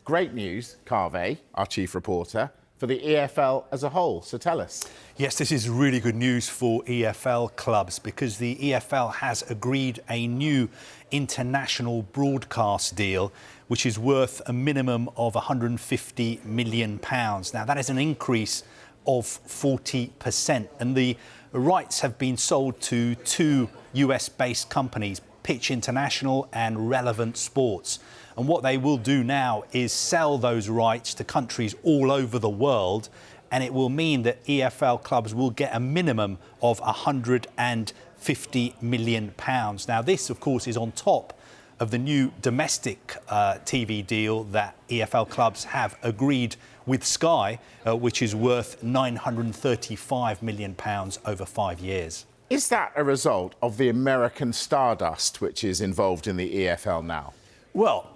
great news, Kaveh, our chief reporter, for the EFL as a whole. So tell us. Yes, this is really good news for EFL clubs because the EFL has agreed a new international broadcast deal which is worth a minimum of £150 million. Now, that is an increase of 40%, and the rights have been sold to two US-based companies, Pitch International and Relevant Sports. And what they will do now is sell those rights to countries all over the world, and it will mean that EFL clubs will get a minimum of £150 million. Now, this, of course, is on top of the new domestic TV deal that EFL clubs have agreed with Sky, which is worth £935 million over 5 years. Is that a result of the American stardust which is involved in the EFL now? Well,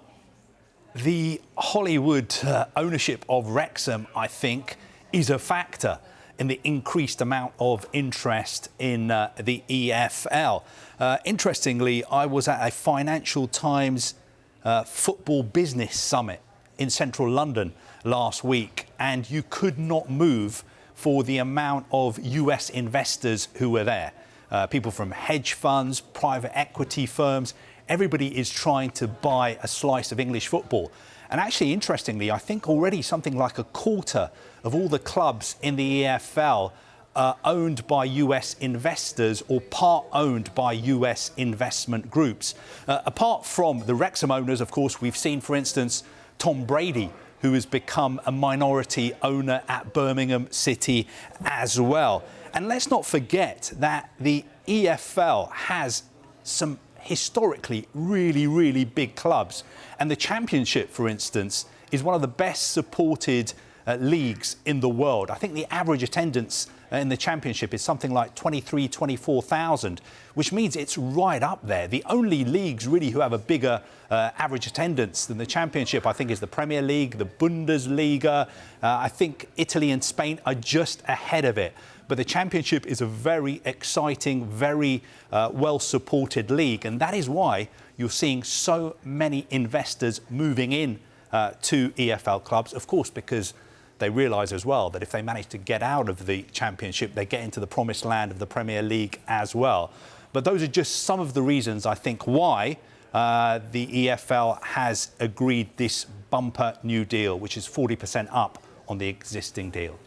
the Hollywood ownership of Wrexham, I think, is a factor in the increased amount of interest in the EFL. Interestingly, I was at a Financial Times football business summit in central London last week, and you could not move for the amount of US investors who were there. People from hedge funds, private equity firms, everybody is trying to buy a slice of English football. And actually, interestingly, I think already something like a quarter of all the clubs in the EFL are owned by US investors or part owned by US investment groups. Apart from the Wrexham owners, of course, we've seen, for instance, Tom Brady, who has become a minority owner at Birmingham City as well. And let's not forget that the EFL has some historically really big clubs. And the Championship, for instance, is one of the best supported leagues in the world. I think the average attendance in the Championship is something like 24,000, which means it's right up there. The only leagues really who have a bigger average attendance than the Championship, I think, is the Premier League, the Bundesliga. I think Italy and Spain are just ahead of it. But the Championship is a very exciting, very well-supported league. And that is why you're seeing so many investors moving in to EFL clubs, of course, because they realise as well that if they manage to get out of the Championship, they get into the promised land of the Premier League as well. But those are just some of the reasons, I think, why the EFL has agreed this bumper new deal, which is 40% up on the existing deal.